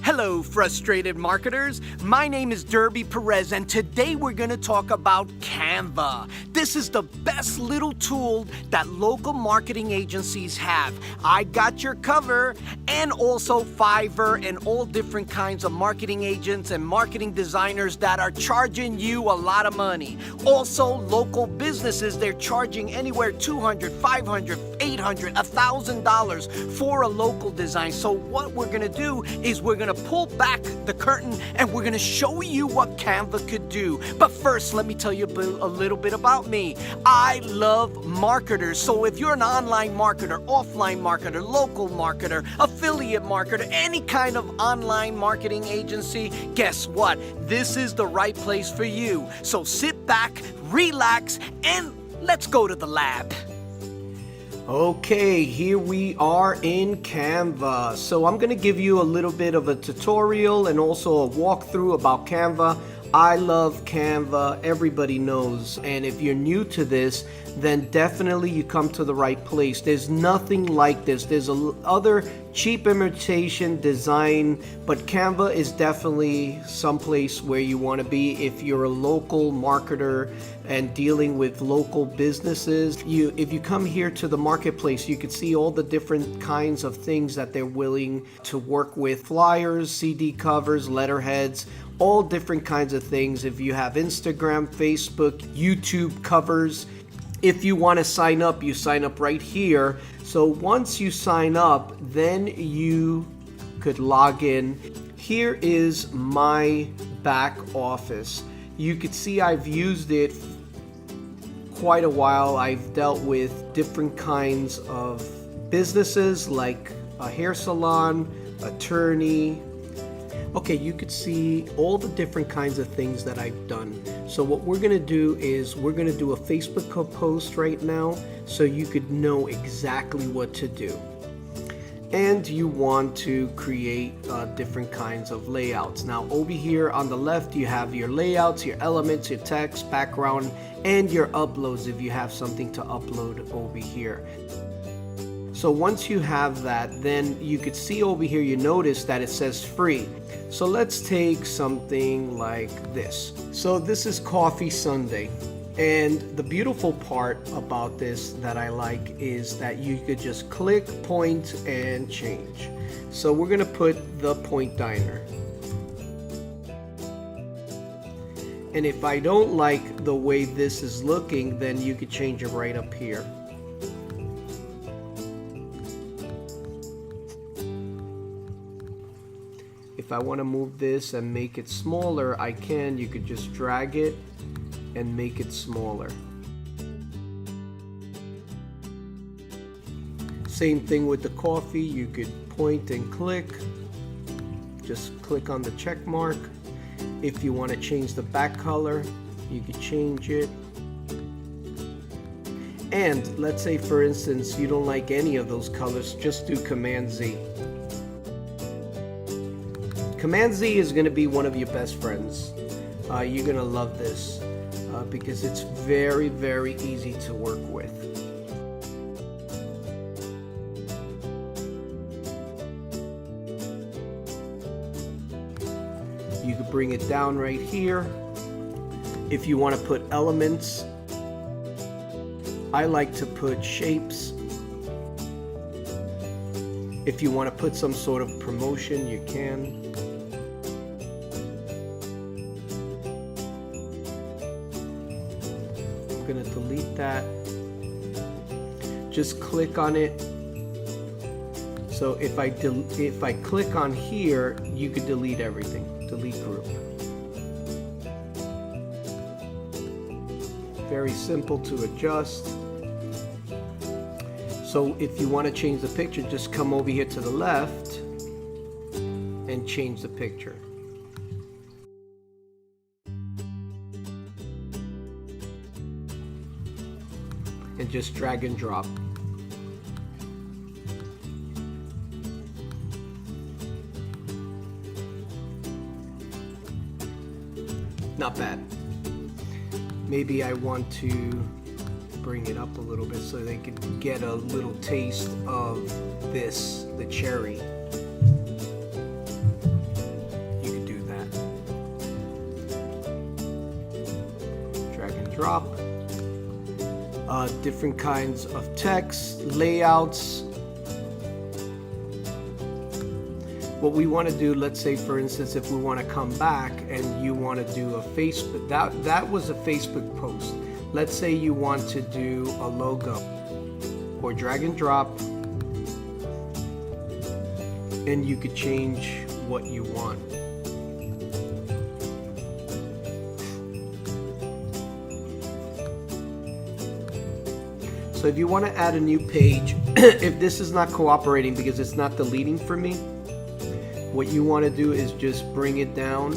Hello, frustrated marketers. My name is Derby Perez, and today we're going to talk about Canva. This is the best little tool that local marketing agencies have. I got your cover, and also Fiverr and all different kinds of marketing agents and marketing designers that are charging you a lot of money. Also, local businesses, they're charging anywhere $200, $500, $800, $1,000 for a local design. So what we're going to do is we're going to pull back the curtain and we're going to show you what Canva could do. But first, let me tell you a little bit about me. I love marketers. So if you're an online marketer, offline marketer, local marketer, affiliate marketer, any kind of online marketing agency, guess what? This is the right place for you. So sit back, relax, and let's go to the lab. Okay, here we are in Canva. So I'm going to give you a little bit of a tutorial and also a walkthrough about Canva. I love Canva, everybody knows, and if you're new to this, then definitely you come to the right place. There's nothing like this. There's other cheap imitation design, but Canva is definitely someplace where you want to be if you're a local marketer and dealing with local businesses. If you come here to the marketplace, you can see all the different kinds of things that they're willing to work with. Flyers, CD covers, letterheads, all different kinds of things. If you have Instagram, Facebook, YouTube covers, if you want to sign up, you sign up right here. So once you sign up, then you could log in. Here is my back office. You could see I've used it quite a while. I've dealt with different kinds of businesses like a hair salon, attorney. Okay, you could see all the different kinds of things that I've done. So what we're going to do is we're going to do a Facebook post right now so you could know exactly what to do. And you want to create different kinds of layouts. Now over here on the left you have your layouts, your elements, your text, background, and your uploads if you have something to upload over here. So once you have that, then you could see over here, you notice that it says free. So let's take something like this. So this is Coffee Sunday. And the beautiful part about this that I like is that you could just click, point, and change. So we're gonna put the Point Diner. And if I don't like the way this is looking, then you could change it right up here. If I want to move this and make it smaller, I can. You could just drag it and make it smaller. Same thing with the coffee. You could point and click. Just click on the check mark. If you want to change the back color, you could change it. And let's say, for instance, you don't like any of those colors, just do Command Z. Command Z is going to be one of your best friends. You're going to love this because it's very, very easy to work with. You could bring it down right here. If you want to put elements, I like to put shapes. If you want to put some sort of promotion, you can. I'm going to delete that. Just click on it. So if I click on here, you could delete everything. Delete group. Very simple to adjust. So if you want to change the picture, just come over here to the left and change the picture. And just drag and drop. Not bad. Maybe I want to bring it up a little bit so they can get a little taste of this, the cherry. drop. Different kinds of text, layouts. What we want to do, let's say for instance, if we want to come back and you want to do a Facebook, that was a Facebook post. Let's say you want to do a logo, or drag and drop, and you could change what you want. So if you want to add a new page, if this is not cooperating because it's not deleting for me, what you want to do is just bring it down.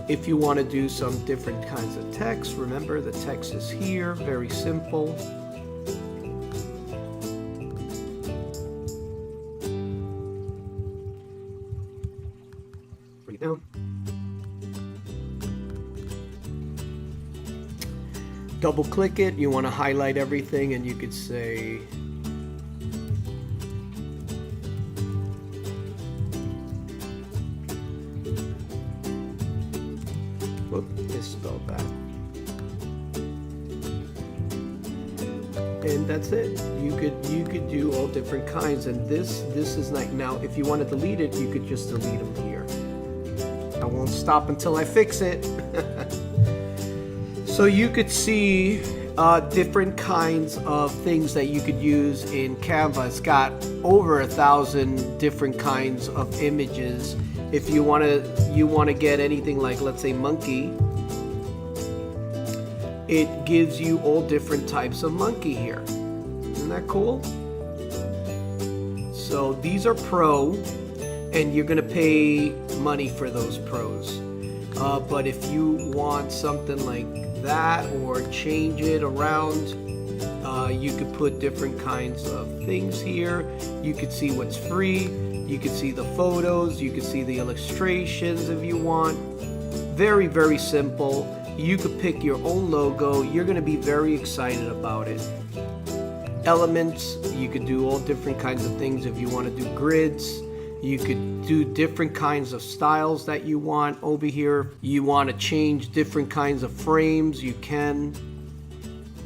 If you want to do some different kinds of text, remember the text is here, very simple. Bring it down. Double click it, you want to highlight everything, and you could say whoop, misspelled that. And that's it. You could do all different kinds, and this is like, now if you want to delete it, you could just delete them here. I won't stop until I fix it. So you could see different kinds of things that you could use in Canva. It's got over 1,000 different kinds of images. If you want to get anything like, let's say, monkey, it gives you all different types of monkey here. Isn't that cool? So these are pro, and you're gonna pay money for those pros. But if you want something like that or change it around, you could put different kinds of things here. You could see what's free, you could see the photos, you could see the illustrations if you want. Very, very simple. You could pick your own logo. You're going to be very excited about it. Elements, you could do all different kinds of things. If you want to do grids, you could do different kinds of styles that you want over here. You want to change different kinds of frames, you can.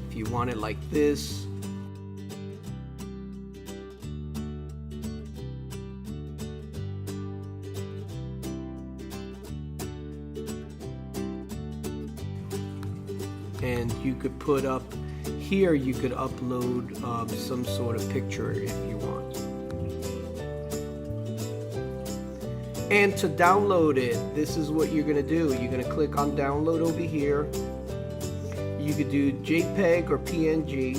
If you want it like this. And you could put up here, you could upload some sort of picture if you want. And to download it, this is what you're going to do. You're going to click on download over here. You could do JPEG or PNG.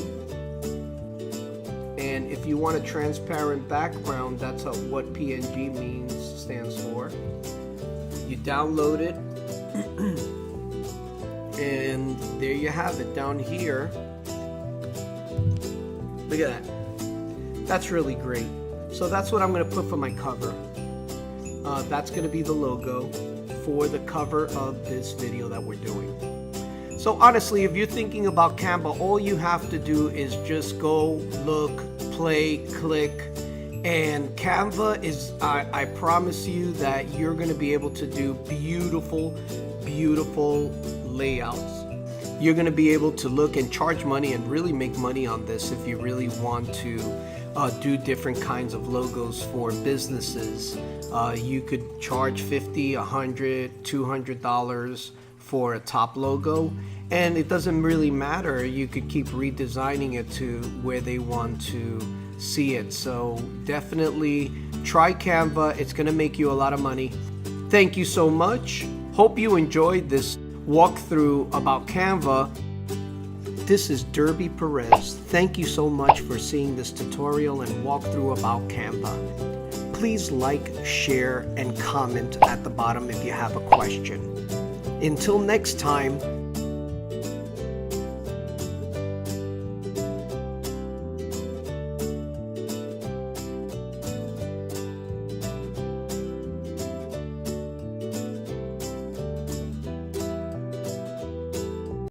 And if you want a transparent background, that's what PNG stands for. You download it. And there you have it down here. Look at that. That's really great. So that's what I'm going to put for my cover. That's going to be the logo for the cover of this video that we're doing. So honestly, if you're thinking about Canva, all you have to do is just go, look, play, click, and Canva is, I promise you that you're going to be able to do beautiful, beautiful layouts. You're going to be able to look and charge money and really make money on this if you really want to do different kinds of logos for businesses. You could charge $50, $100, $200 for a top logo, and it doesn't really matter. You could keep redesigning it to where they want to see it. So definitely try Canva. It's going to make you a lot of money. Thank you so much. Hope you enjoyed this walkthrough about Canva. This is Derby Perez. Thank you so much for seeing this tutorial and walkthrough about Canva. Please like, share, and comment at the bottom if you have a question. Until next time,